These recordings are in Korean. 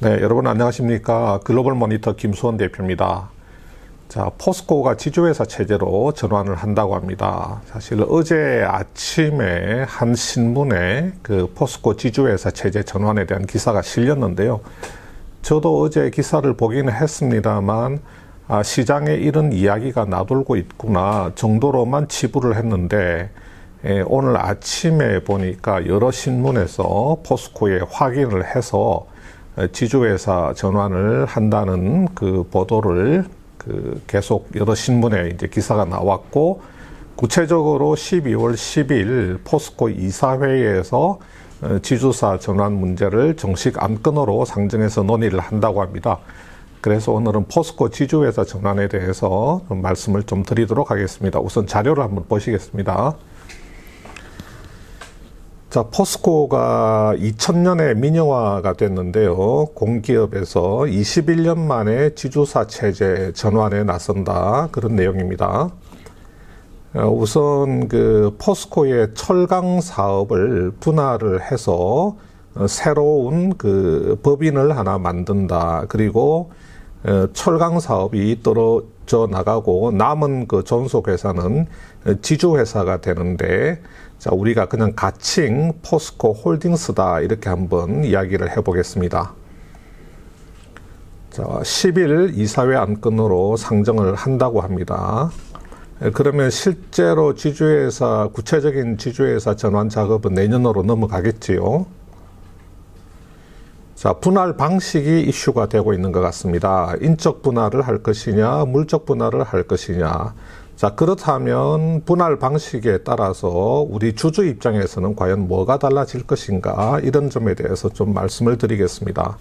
네, 여러분 안녕하십니까. 글로벌 모니터 김수원 대표입니다. 자, 포스코가 지주회사 체제로 전환을 한다고 합니다. 사실 어제 아침에 한 신문에 그 포스코 지주회사 체제 전환에 대한 기사가 실렸는데요. 저도 어제 기사를 보기는 했습니다만, 시장에 이런 이야기가 나돌고 있구나 정도로만 치부를 했는데, 오늘 아침에 보니까 여러 신문에서 포스코에 확인을 해서 지주회사 전환을 한다는 그 보도를 계속 여러 신문에 이제 기사가 나왔고, 구체적으로 12월 10일 포스코 이사회에서 지주사 전환 문제를 정식 안건으로 상정해서 논의를 한다고 합니다. 그래서 오늘은 포스코 지주회사 전환에 대해서 좀 말씀을 좀 드리도록 하겠습니다. 우선 자료를 한번 보시겠습니다. 자, 포스코가 2000년에 민영화가 됐는데요. 공기업에서 21년 만에 지주사 체제 전환에 나선다. 그런 내용입니다. 우선 그 포스코의 철강 사업을 분할을 해서 새로운 그 법인을 하나 만든다. 그리고 철강 사업이 떨어져 나가고 남은 그 존속 회사는 지주회사가 되는데, 자, 우리가 그냥 가칭 포스코 홀딩스다 이렇게 한번 이야기를 해보겠습니다. 자, 10일 이사회 안건으로 상정을 한다고 합니다. 그러면 실제로 지주회사, 구체적인 지주회사 전환 작업은 내년으로 넘어가겠지요. 자, 분할 방식이 이슈가 되고 있는 것 같습니다. 인적 분할을 할 것이냐, 물적 분할을 할 것이냐. 자, 그렇다면 분할 방식에 따라서 우리 주주 입장에서는 과연 뭐가 달라질 것인가, 이런 점에 대해서 좀 말씀을 드리겠습니다.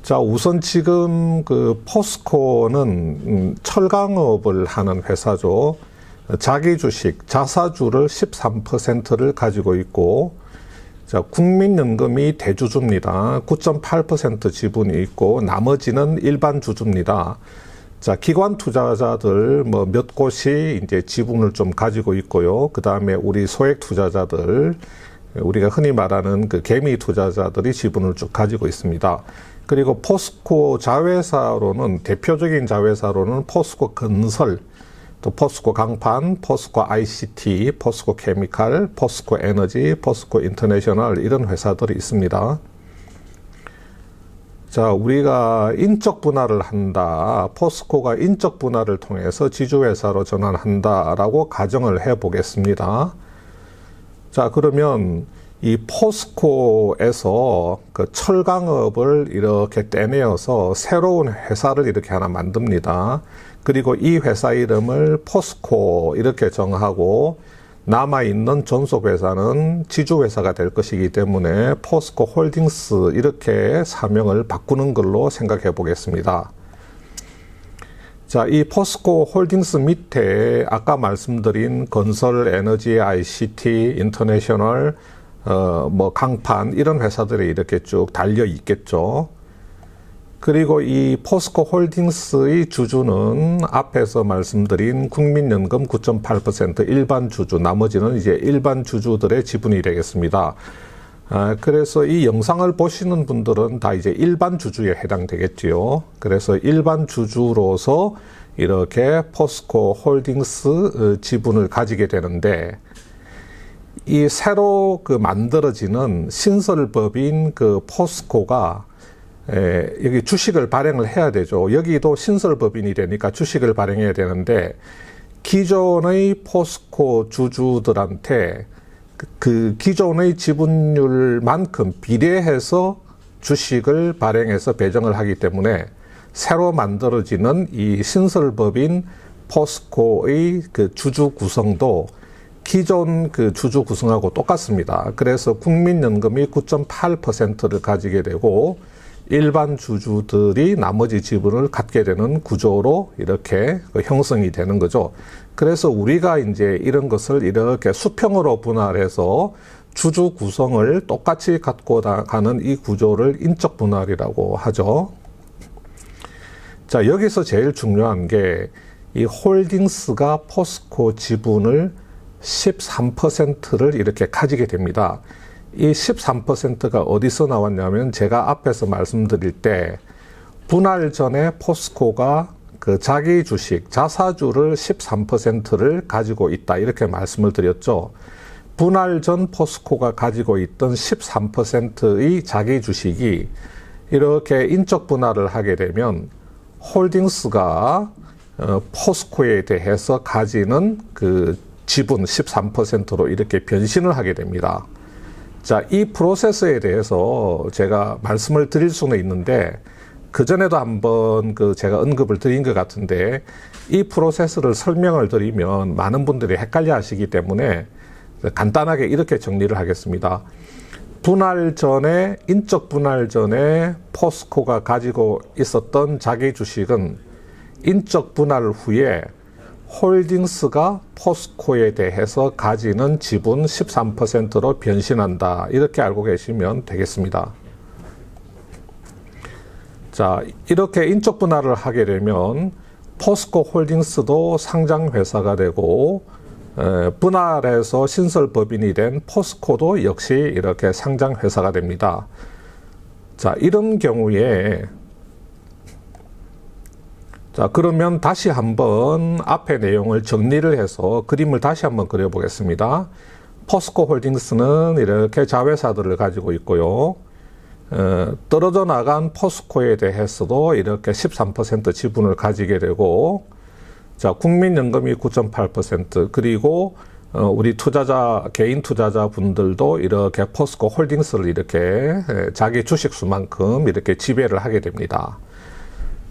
자, 우선 지금 그 포스코는 철강업을 하는 회사죠. 자기 주식, 자사주를 13%를 가지고 있고, 자, 국민연금이 대주주입니다. 9.8% 지분이 있고, 나머지는 일반 주주입니다. 자, 기관 투자자들 뭐 몇 곳이 이제 지분을 좀 가지고 있고요. 그 다음에 우리 소액 투자자들, 우리가 흔히 말하는 그 개미 투자자들이 지분을 쭉 가지고 있습니다. 그리고 포스코 자회사로는, 대표적인 자회사로는 포스코 건설, 또 포스코 강판, 포스코 ICT, 포스코 케미칼, 포스코 에너지, 포스코 인터내셔널, 이런 회사들이 있습니다. 자, 우리가 인적 분할을 한다. 포스코가 인적 분할을 통해서 지주회사로 전환한다라고 가정을 해 보겠습니다. 자, 그러면 이 포스코에서 그 철강업을 이렇게 떼내어서 새로운 회사를 이렇게 하나 만듭니다. 그리고 이 회사 이름을 포스코 이렇게 정하고, 남아있는 존속회사는 지주회사가 될 것이기 때문에 포스코 홀딩스 이렇게 사명을 바꾸는 걸로 생각해 보겠습니다. 자, 이 포스코 홀딩스 밑에 아까 말씀드린 건설, 에너지, ICT, 인터내셔널, 뭐 강판, 이런 회사들이 이렇게 쭉 달려 있겠죠. 그리고 이 포스코 홀딩스의 주주는 앞에서 말씀드린 국민연금 9.8% 일반 주주, 나머지는 이제 일반 주주들의 지분이 되겠습니다. 그래서 이 영상을 보시는 분들은 다 이제 일반 주주에 해당되겠지요. 그래서 일반 주주로서 이렇게 포스코 홀딩스 지분을 가지게 되는데, 이 새로 그 만들어지는 신설법인 그 포스코가 여기 주식을 발행을 해야 되죠. 여기도 신설법인이 되니까 주식을 발행해야 되는데, 기존의 포스코 주주들한테 그 기존의 지분율만큼 비례해서 주식을 발행해서 배정을 하기 때문에 새로 만들어지는 이 신설법인 포스코의 그 주주 구성도 기존 그 주주 구성하고 똑같습니다. 그래서 국민연금이 9.8%를 가지게 되고, 일반 주주들이 나머지 지분을 갖게 되는 구조로 이렇게 형성이 되는 거죠. 그래서 우리가 이제 이런 것을 이렇게 수평으로 분할해서 주주 구성을 똑같이 갖고 가는 이 구조를 인적 분할이라고 하죠. 자, 여기서 제일 중요한 게 이 홀딩스가 포스코 지분을 13%를 이렇게 가지게 됩니다. 이 13%가 어디서 나왔냐면 제가 앞에서 말씀드릴 때 분할 전에 포스코가 그 자기 주식, 자사주를 13%를 가지고 있다 이렇게 말씀을 드렸죠. 분할 전 포스코가 가지고 있던 13%의 자기 주식이 이렇게 인적 분할을 하게 되면 홀딩스가 포스코에 대해서 가지는 그 지분 13%로 이렇게 변신을 하게 됩니다. 자, 이 프로세스에 대해서 제가 말씀을 드릴 수는 있는데 그전에도 한번 제가 언급을 드린 것 같은데 이 프로세스를 설명을 드리면 많은 분들이 헷갈려 하시기 때문에 간단하게 이렇게 정리를 하겠습니다. 분할 전에, 인적 분할 전에 포스코가 가지고 있었던 자기 주식은 인적 분할 후에 홀딩스가 포스코에 대해서 가지는 지분 13%로 변신한다. 이렇게 알고 계시면 되겠습니다. 자, 이렇게 인적 분할을 하게 되면 포스코 홀딩스도 상장회사가 되고 분할해서 신설법인이 된 포스코도 역시 이렇게 상장회사가 됩니다. 자, 이런 경우에 자, 그러면 다시 한번 앞의 내용을 정리를 해서 그림을 다시 한번 그려보겠습니다. 포스코 홀딩스는 이렇게 자회사들을 가지고 있고요. 떨어져 나간 포스코에 대해서도 이렇게 13% 지분을 가지게 되고, 자, 국민연금이 9.8%, 그리고 우리 투자자, 개인 투자자 분들도 이렇게 포스코 홀딩스를 이렇게 자기 주식수만큼 이렇게 지배를 하게 됩니다.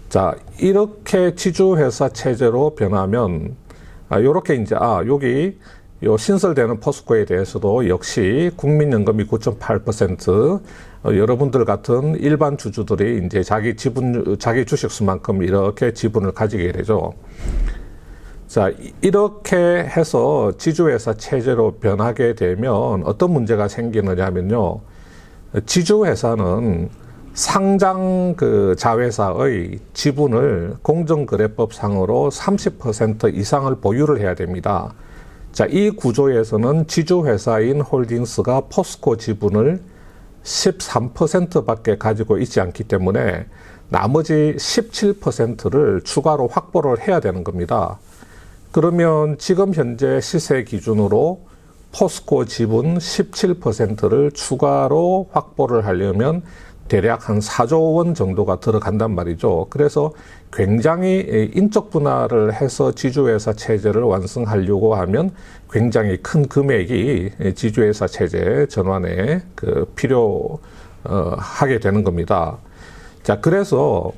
자, 이렇게 지주회사 체제로 변하면, 요렇게 이제, 여기, 요 신설되는 포스코에 대해서도 역시 국민연금이 9.8%, 여러분들 같은 일반 주주들이 이제 자기 주식수만큼 이렇게 지분을 가지게 되죠. 자, 이렇게 해서 지주회사 체제로 변하게 되면 어떤 문제가 생기느냐면요. 지주회사는 상장 자회사의 지분을 공정거래법상으로 30% 이상을 보유를 해야 됩니다. 자, 이 구조에서는 지주회사인 홀딩스가 포스코 지분을 13%밖에 가지고 있지 않기 때문에 나머지 17%를 추가로 확보를 해야 되는 겁니다. 그러면 지금 현재 시세 기준으로 포스코 지분 17%를 추가로 확보를 하려면 대략 한 4조 원 정도가 들어간단 말이죠. 그래서 굉장히 인적 분할을 해서 지주회사 체제를 완성하려고 하면 굉장히 큰 금액이 지주회사 체제 전환에 필요하게 되는 겁니다. 자, 그래서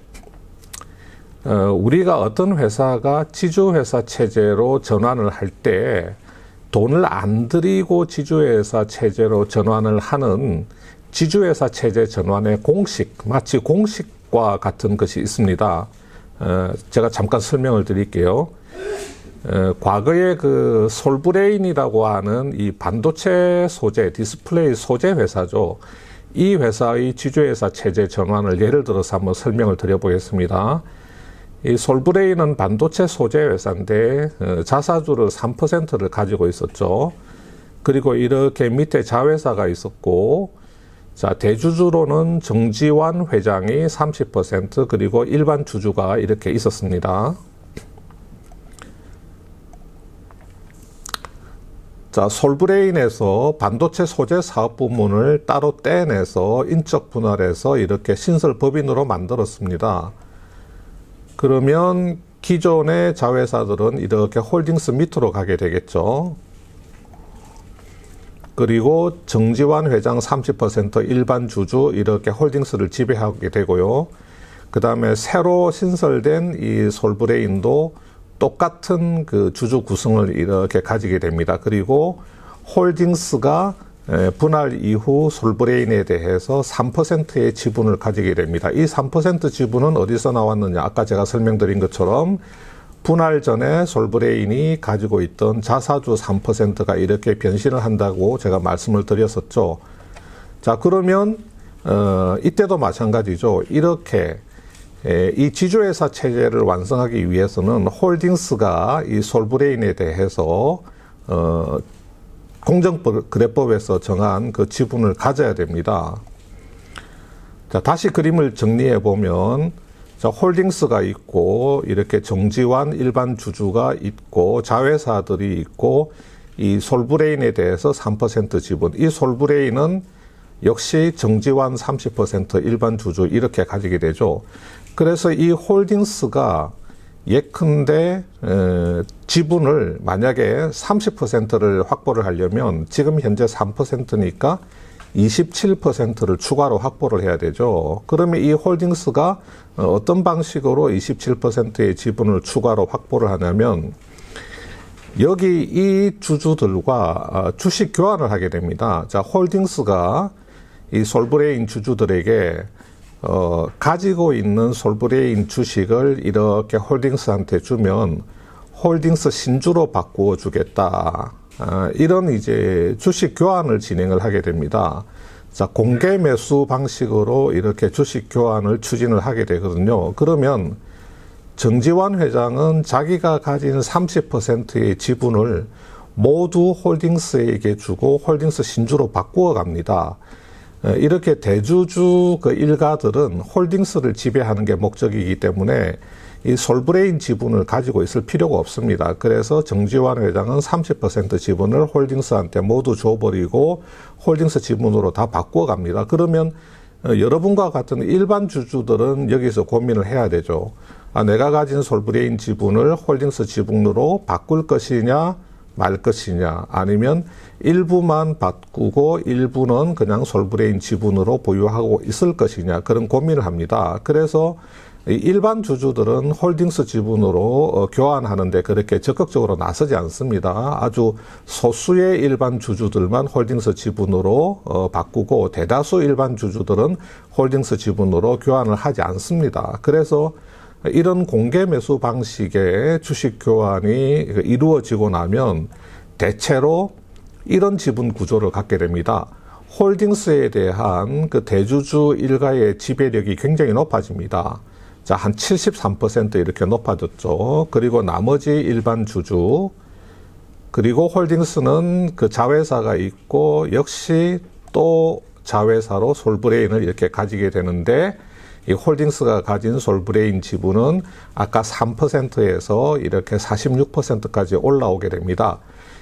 우리가 어떤 회사가 지주회사 체제로 전환을 할 때 돈을 안 들이고 지주회사 체제로 전환을 하는 지주회사 체제 전환의 공식, 마치 공식과 같은 것이 있습니다. 제가 잠깐 설명을 드릴게요. 과거에 솔브레인이라고 하는 이 반도체 소재, 디스플레이 소재 회사죠. 이 회사의 지주회사 체제 전환을 예를 들어서 한번 설명을 드려보겠습니다. 이 솔브레인은 반도체 소재 회사인데 자사주를 3%를 가지고 있었죠. 그리고 이렇게 밑에 자회사가 있었고, 자, 대주주로는 정지환 회장이 30%, 그리고 일반 주주가 이렇게 있었습니다. 자, 솔브레인에서 반도체 소재 사업 부문을 따로 떼내서 인적 분할해서 이렇게 신설법인으로 만들었습니다. 그러면 기존의 자회사들은 이렇게 홀딩스 밑으로 가게 되겠죠. 그리고 정지환 회장 30% 일반 주주 이렇게 홀딩스를 지배하게 되고요. 그 다음에 새로 신설된 이 솔브레인도 똑같은 주주 구성을 이렇게 가지게 됩니다. 그리고 홀딩스가 분할 이후 솔브레인에 대해서 3%의 지분을 가지게 됩니다. 이 3% 지분은 어디서 나왔느냐? 아까 제가 설명드린 것처럼 분할 전에 솔브레인이 가지고 있던 자사주 3%가 이렇게 변신을 한다고 제가 말씀을 드렸었죠. 자, 그러면 이때도 마찬가지죠. 이렇게 이 지주회사 체제를 완성하기 위해서는 홀딩스가 이 솔브레인에 대해서 공정거래법에서 정한 그 지분을 가져야 됩니다. 자, 다시 그림을 정리해 보면, 자, 홀딩스가 있고, 이렇게 정지환 일반 주주가 있고, 자회사들이 있고, 이 솔브레인에 대해서 3% 지분. 이 솔브레인은 역시 정지환 30% 일반 주주 이렇게 가지게 되죠. 그래서 이 홀딩스가 예컨대 지분을 만약에 30%를 확보를 하려면 지금 현재 3%니까 27%를 추가로 확보를 해야 되죠. 그러면 이 홀딩스가 어떤 방식으로 27%의 지분을 추가로 확보를 하냐면 여기 이 주주들과 주식 교환을 하게 됩니다. 자, 홀딩스가 이 솔브레인 주주들에게 가지고 있는 솔브레인 주식을 이렇게 홀딩스한테 주면 홀딩스 신주로 바꾸어 주겠다. 이런 이제 주식 교환을 진행을 하게 됩니다. 자, 공개 매수 방식으로 이렇게 주식 교환을 추진을 하게 되거든요. 그러면 정지환 회장은 자기가 가진 30%의 지분을 모두 홀딩스에게 주고 홀딩스 신주로 바꾸어 갑니다. 이렇게 대주주 그 일가들은 홀딩스를 지배하는 게 목적이기 때문에 이 솔브레인 지분을 가지고 있을 필요가 없습니다. 그래서 정지환 회장은 30% 지분을 홀딩스한테 모두 줘버리고 홀딩스 지분으로 다 바꾸어 갑니다. 그러면 여러분과 같은 일반 주주들은 여기서 고민을 해야 되죠. 내가 가진 솔브레인 지분을 홀딩스 지분으로 바꿀 것이냐 말 것이냐, 아니면 일부만 바꾸고 일부는 그냥 솔브레인 지분으로 보유하고 있을 것이냐, 그런 고민을 합니다. 그래서 일반 주주들은 홀딩스 지분으로 교환하는데 그렇게 적극적으로 나서지 않습니다. 아주 소수의 일반 주주들만 홀딩스 지분으로 바꾸고 대다수 일반 주주들은 홀딩스 지분으로 교환을 하지 않습니다. 그래서 이런 공개 매수 방식의 주식 교환이 이루어지고 나면 대체로 이런 지분 구조를 갖게 됩니다. 홀딩스에 대한 그 대주주 일가의 지배력이 굉장히 높아집니다. 자, 한 73% 이렇게 높아졌죠. 그리고 나머지 일반 주주, 그리고 홀딩스는 그 자회사가 있고 역시 또 자회사로 솔브레인을 이렇게 가지게 되는데, 이 홀딩스가 가진 솔브레인 지분은 아까 3%에서 이렇게 46%까지 올라오게 됩니다.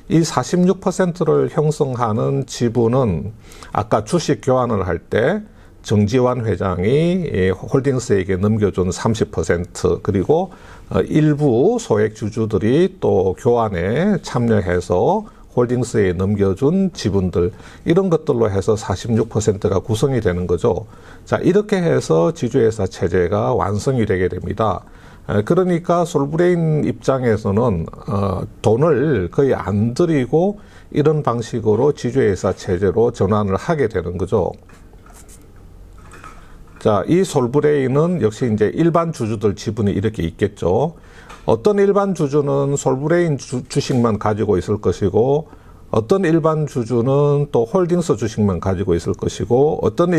이 46%를 형성하는 지분은 아까 주식 교환을 할 때 정지환 회장이 홀딩스에게 넘겨준 30%, 그리고 일부 소액 주주들이 또 교환에 참여해서 홀딩스에 넘겨준 지분들, 이런 것들로 해서 46%가 구성이 되는 거죠. 자, 이렇게 해서 지주회사 체제가 완성이 되게 됩니다. 그러니까 솔브레인 입장에서는 돈을 거의 안 들이고 이런 방식으로 지주회사 체제로 전환을 하게 되는 거죠. 자, 이 솔브레인은 역시 이제 일반 주주들 지분이 이렇게 있겠죠. 어떤 일반 주주는 솔브레인 주식만 가지고 있을 것이고, 어떤 일반 주주는 또 홀딩스 주식만 가지고 있을 것이고, 어떤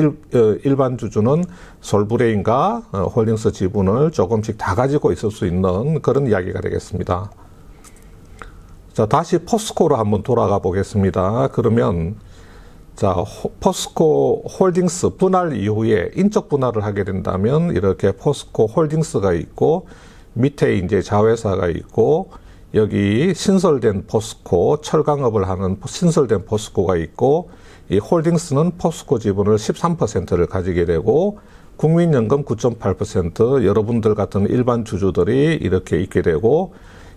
일반 주주는 솔브레인과 홀딩스 지분을 조금씩 다 가지고 있을 수 있는 그런 이야기가 되겠습니다. 자, 다시 포스코로 한번 돌아가 보겠습니다. 그러면 자, 포스코 홀딩스 분할 이후에 인적 분할을 하게 된다면 이렇게 포스코 홀딩스가 있고, 밑에 이제 자회사가 있고, 여기 신설된 포스코, 철강업을 하는 신설된 포스코가 있고, 이 홀딩스는 포스코 지분을 13%를 가지게 되고, 국민연금 9.8%, 여러분들 같은 일반 주주들이 이렇게 있게 되고,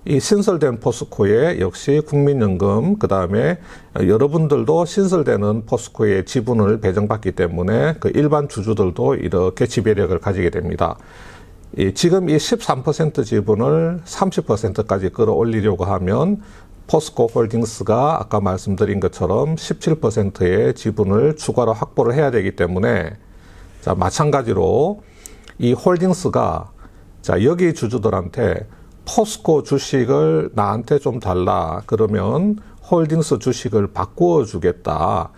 이 신설된 포스코에 역시 국민연금, 그 다음에 여러분들도 신설되는 포스코의 지분을 배정받기 때문에 그 일반 주주들도 이렇게 지배력을 가지게 됩니다. 지금 이 13% 지분을 30%까지 끌어올리려고 하면 포스코 홀딩스가 아까 말씀드린 것처럼 17%의 지분을 추가로 확보를 해야 되기 때문에, 자, 마찬가지로 이 홀딩스가 자, 여기 주주들한테 포스코 주식을 나한테 좀 달라, 그러면 홀딩스 주식을 바꾸어 주겠다,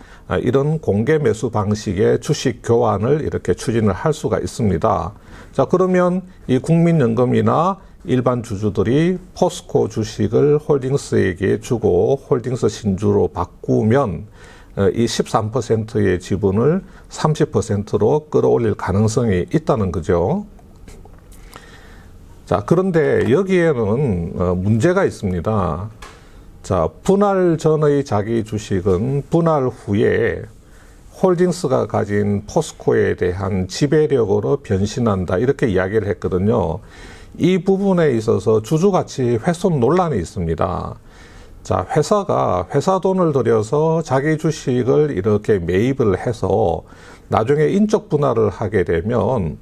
이런 공개 매수 방식의 주식 교환을 이렇게 추진을 할 수가 있습니다. 자, 그러면 이 국민연금이나 일반 주주들이 포스코 주식을 홀딩스에게 주고 홀딩스 신주로 바꾸면 이 13%의 지분을 30%로 끌어올릴 가능성이 있다는 거죠. 자, 그런데 여기에는 문제가 있습니다. 자, 분할 전의 자기 주식은 분할 후에 홀딩스가 가진 포스코에 대한 지배력으로 변신한다, 이렇게 이야기를 했거든요. 이 부분에 있어서 주주가치 훼손 논란이 있습니다. 자, 회사가 회사 돈을 들여서 자기 주식을 이렇게 매입을 해서 나중에 인적 분할을 하게 되면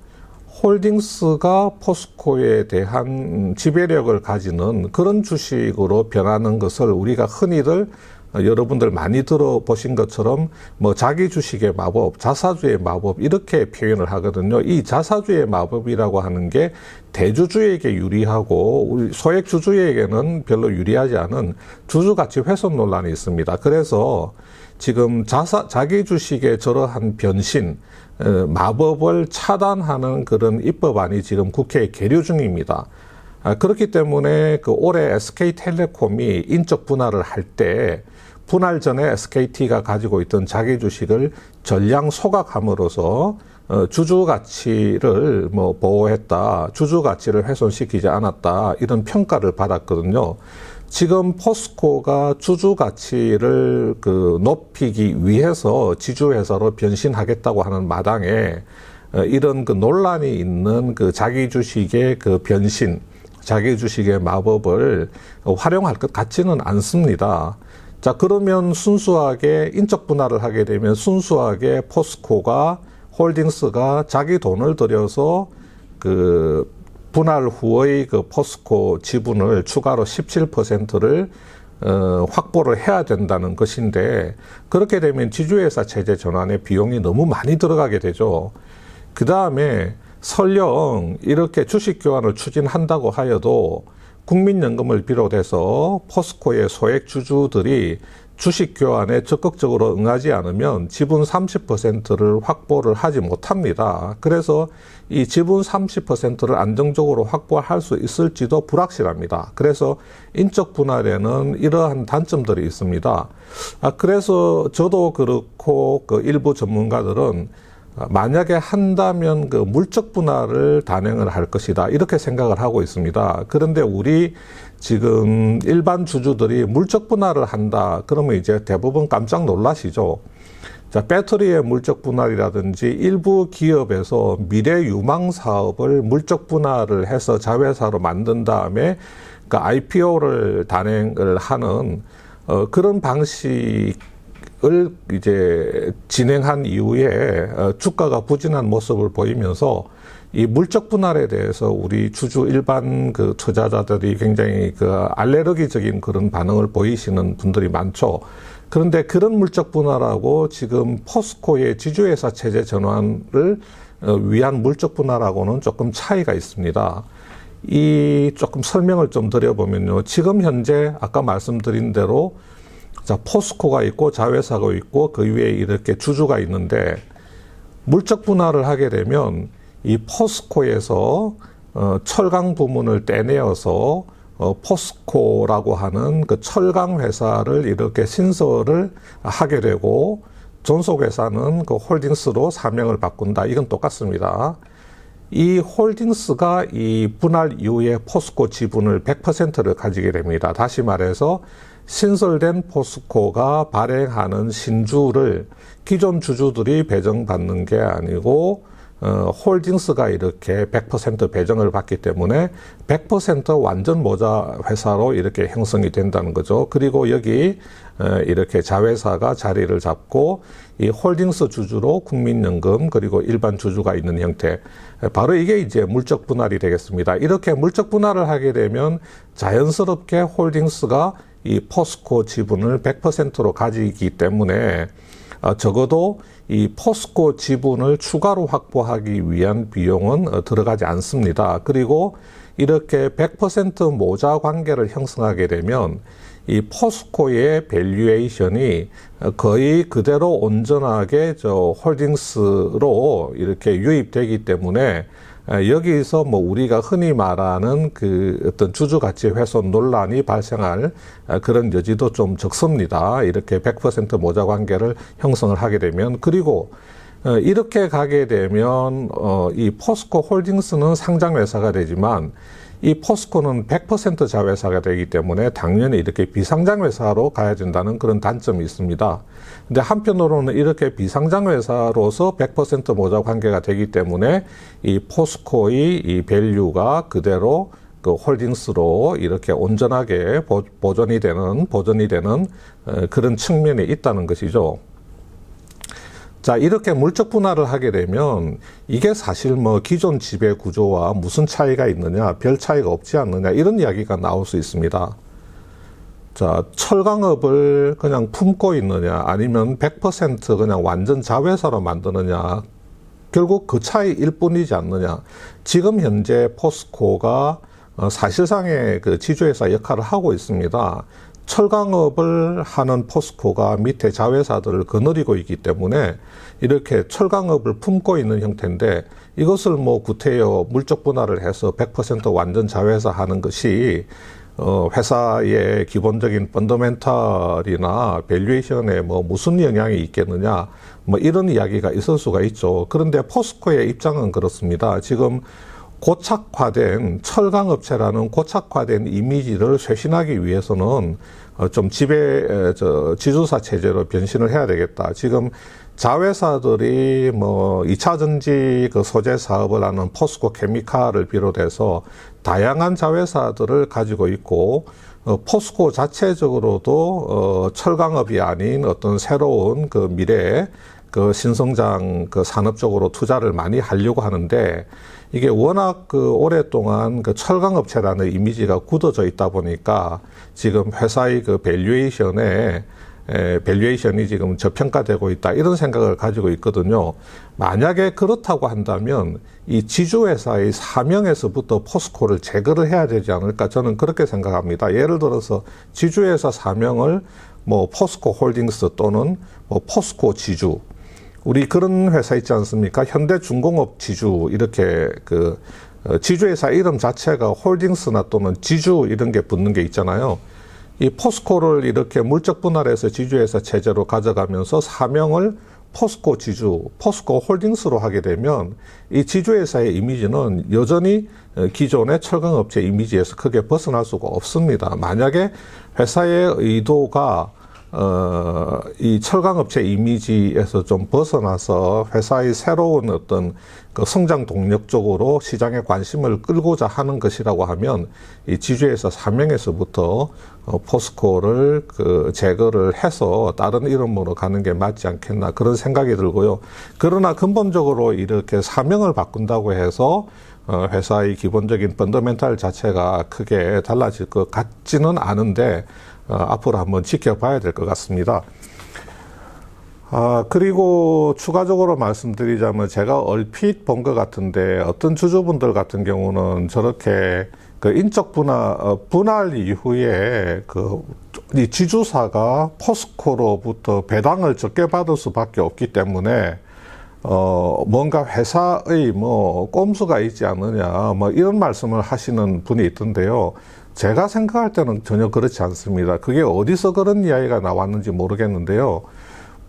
홀딩스가 포스코에 대한 지배력을 가지는 그런 주식으로 변하는 것을 우리가 흔히들 여러분들 많이 들어보신 것처럼 뭐 자기 주식의 마법, 자사주의 마법, 이렇게 표현을 하거든요. 이 자사주의 마법이라고 하는 게 대주주에게 유리하고 우리 소액 주주에게는 별로 유리하지 않은 주주가치 훼손 논란이 있습니다. 그래서 지금 자기 주식의 저러한 변신, 마법을 차단하는 그런 입법안이 지금 국회에 계류 중입니다. 그렇기 때문에 그 올해 SK텔레콤이 인적 분할을 할 때 분할 전에 SKT가 가지고 있던 자기 주식을 전량 소각함으로써 주주 가치를 뭐 보호했다, 주주 가치를 훼손시키지 않았다, 이런 평가를 받았거든요. 지금 포스코가 주주 가치를 높이기 위해서 지주회사로 변신하겠다고 하는 마당에 이런 그 논란이 있는 그 자기 주식의 그 변신, 자기 주식의 마법을 활용할 것 같지는 않습니다. 자, 그러면 순수하게 인적 분할을 하게 되면 순수하게 포스코가, 홀딩스가 자기 돈을 들여서 그 분할 후의 그 포스코 지분을 추가로 17%를 확보를 해야 된다는 것인데, 그렇게 되면 지주회사 체제 전환에 비용이 너무 많이 들어가게 되죠. 그 다음에 설령 이렇게 주식 교환을 추진한다고 하여도 국민연금을 비롯해서 포스코의 소액 주주들이 주식 교환에 적극적으로 응하지 않으면 지분 30%를 확보를 하지 못합니다. 그래서 이 지분 30%를 안정적으로 확보할 수 있을지도 불확실합니다. 그래서 인적 분할에는 이러한 단점들이 있습니다. 그래서 저도 그렇고 그 일부 전문가들은 만약에 한다면 그 물적 분할을 단행을 할 것이다, 이렇게 생각을 하고 있습니다. 그런데 우리 지금 일반 주주들이 물적 분할을 한다 그러면 이제 대부분 깜짝 놀라시죠. 자, 배터리의 물적 분할이라든지 일부 기업에서 미래 유망 사업을 물적 분할을 해서 자회사로 만든 다음에 그 IPO를 단행을 하는 그런 방식 을 이제 진행한 이후에 주가가 부진한 모습을 보이면서 이 물적 분할에 대해서 우리 주주 일반 그 투자자들이 굉장히 그 알레르기적인 그런 반응을 보이시는 분들이 많죠. 그런데 그런 물적 분할하고 지금 포스코의 지주회사 체제 전환을 위한 물적 분할하고는 조금 차이가 있습니다. 이 조금 설명을 좀 드려보면요. 지금 현재 아까 말씀드린 대로 자, 포스코가 있고 자회사가 있고 그 위에 이렇게 주주가 있는데, 물적 분할을 하게 되면 이 포스코에서 철강 부문을 떼내어서 포스코라고 하는 그 철강 회사를 이렇게 신설을 하게 되고, 존속회사는 그 홀딩스로 사명을 바꾼다. 이건 똑같습니다. 이 홀딩스가 이 분할 이후에 포스코 지분을 100%를 가지게 됩니다. 다시 말해서 신설된 포스코가 발행하는 신주를 기존 주주들이 배정받는 게 아니고 홀딩스가 이렇게 100% 배정을 받기 때문에 100% 완전 모자 회사로 이렇게 형성이 된다는 거죠. 그리고 여기 이렇게 자회사가 자리를 잡고 이 홀딩스 주주로 국민연금 그리고 일반 주주가 있는 형태, 바로 이게 이제 물적 분할이 되겠습니다. 이렇게 물적 분할을 하게 되면 자연스럽게 홀딩스가 이 포스코 지분을 100%로 가지기 때문에 적어도 이 포스코 지분을 추가로 확보하기 위한 비용은 들어가지 않습니다. 그리고 이렇게 100% 모자 관계를 형성하게 되면 이 포스코의 밸류에이션이 거의 그대로 온전하게 홀딩스로 이렇게 유입되기 때문에 여기서 뭐 우리가 흔히 말하는 그 어떤 주주 가치 훼손 논란이 발생할 그런 여지도 좀 적습니다. 이렇게 100% 모자 관계를 형성을 하게 되면. 그리고 이렇게 가게 되면 이 포스코 홀딩스는 상장 회사가 되지만 이 포스코는 100% 자회사가 되기 때문에 당연히 이렇게 비상장 회사로 가야 된다는 그런 단점이 있습니다. 근데 한편으로는 이렇게 비상장 회사로서 100% 모자 관계가 되기 때문에 이 포스코의 이 밸류가 그대로 그 홀딩스로 이렇게 온전하게 보존이 되는 그런 측면이 있다는 것이죠. 자, 이렇게 물적 분할을 하게 되면 이게 사실 뭐 기존 지배 구조와 무슨 차이가 있느냐, 별 차이가 없지 않느냐, 이런 이야기가 나올 수 있습니다. 자, 철강업을 그냥 품고 있느냐, 아니면 100% 그냥 완전 자회사로 만드느냐, 결국 그 차이일 뿐이지 않느냐. 지금 현재 포스코가 사실상의 그 지주회사 역할을 하고 있습니다. 철강업을 하는 포스코가 밑에 자회사들을 거느리고 있기 때문에 이렇게 철강업을 품고 있는 형태인데, 이것을 뭐 구태여 물적 분할을 해서 100% 완전 자회사 하는 것이 회사의 기본적인 펀더멘탈이나 밸류에이션에 뭐 무슨 영향이 있겠느냐, 뭐 이런 이야기가 있을 수가 있죠. 그런데 포스코의 입장은 그렇습니다. 지금 고착화된 철강업체라는 고착화된 이미지를 쇄신하기 위해서는 좀 지주사 체제로 변신을 해야 되겠다. 지금 자회사들이 뭐 2차 전지 그 소재 사업을 하는 포스코 케미칼을 비롯해서 다양한 자회사들을 가지고 있고, 포스코 자체적으로도 철강업이 아닌 어떤 새로운 그 미래의 그 신성장 그 산업 쪽으로 투자를 많이 하려고 하는데, 이게 워낙 그 오랫동안 그 철강업체라는 이미지가 굳어져 있다 보니까 지금 회사의 그 밸류에이션이 지금 저평가되고 있다, 이런 생각을 가지고 있거든요. 만약에 그렇다고 한다면 이 지주회사의 사명에서부터 포스코를 제거를 해야 되지 않을까, 저는 그렇게 생각합니다. 예를 들어서 지주회사 사명을 뭐 포스코 홀딩스 또는 뭐 포스코 지주, 우리 그런 회사 있지 않습니까? 현대중공업 지주, 이렇게 그 지주회사 이름 자체가 홀딩스나 또는 지주 이런 게 붙는 게 있잖아요. 이 포스코를 이렇게 물적 분할해서 지주회사 체제로 가져가면서 사명을 포스코 지주, 포스코 홀딩스로 하게 되면 이 지주회사의 이미지는 여전히 기존의 철강업체 이미지에서 크게 벗어날 수가 없습니다. 만약에 회사의 의도가 이 철강업체 이미지에서 좀 벗어나서 회사의 새로운 어떤 그 성장 동력 쪽으로 시장의 관심을 끌고자 하는 것이라고 하면 이 지주회사 사명에서부터 포스코를 그 제거를 해서 다른 이름으로 가는 게 맞지 않겠나, 그런 생각이 들고요. 그러나 근본적으로 이렇게 사명을 바꾼다고 해서 회사의 기본적인 펀더멘탈 자체가 크게 달라질 것 같지는 않은데 앞으로 한번 지켜봐야 될 것 같습니다. 그리고 추가적으로 말씀드리자면, 제가 얼핏 본 것 같은데 어떤 주주분들 같은 경우는 저렇게 그 인적 분할 이후에 이 지주사가 포스코로부터 배당을 적게 받을 수밖에 없기 때문에 뭔가 회사의 뭐 꼼수가 있지 않느냐, 뭐 이런 말씀을 하시는 분이 있던데요. 제가 생각할 때는 전혀 그렇지 않습니다. 그게 어디서 그런 이야기가 나왔는지 모르겠는데요.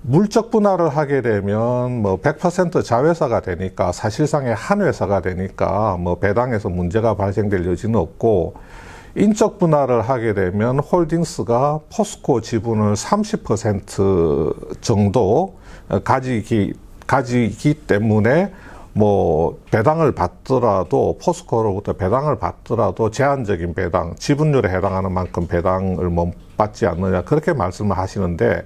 물적 분할을 하게 되면 뭐 100% 자회사가 되니까, 사실상의 한 회사가 되니까 뭐 배당에서 문제가 발생될 여지는 없고, 인적 분할을 하게 되면 홀딩스가 포스코 지분을 30% 정도 가지기 때문에 뭐 배당을 받더라도, 포스코로부터 배당을 받더라도 제한적인 배당, 지분율에 해당하는 만큼 배당을 못 받지 않느냐, 그렇게 말씀을 하시는데,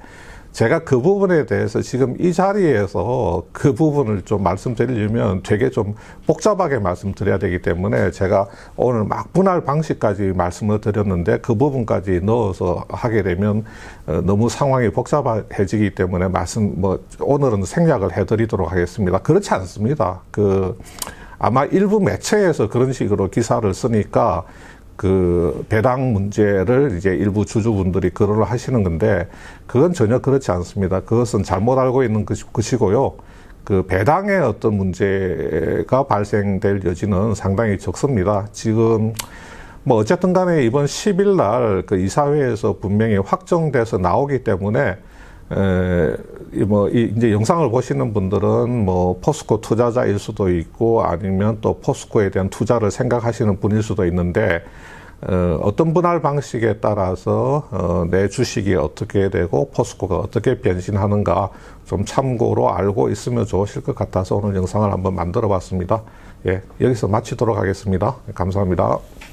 제가 그 부분에 대해서 지금 이 자리에서 그 부분을 좀 말씀드리려면 되게 좀 복잡하게 말씀드려야 되기 때문에 제가 오늘 막 분할 방식까지 말씀을 드렸는데 그 부분까지 넣어서 하게 되면 너무 상황이 복잡해지기 때문에 오늘은 생략을 해드리도록 하겠습니다. 그렇지 않습니다. 아마 일부 매체에서 그런 식으로 기사를 쓰니까 그 배당 문제를 이제 일부 주주분들이 거론을 하시는 건데, 그건 전혀 그렇지 않습니다. 그것은 잘못 알고 있는 것이고요. 그 배당의 어떤 문제가 발생될 여지는 상당히 적습니다. 지금 뭐 어쨌든 간에 이번 10일 날 그 이사회에서 분명히 확정돼서 나오기 때문에 이제 영상을 보시는 분들은 뭐 포스코 투자자일 수도 있고 아니면 또 포스코에 대한 투자를 생각하시는 분일 수도 있는데 어떤 분할 방식에 따라서 내 주식이 어떻게 되고 포스코가 어떻게 변신하는가 좀 참고로 알고 있으면 좋으실 것 같아서 오늘 영상을 한번 만들어 봤습니다. 예, 여기서 마치도록 하겠습니다. 감사합니다.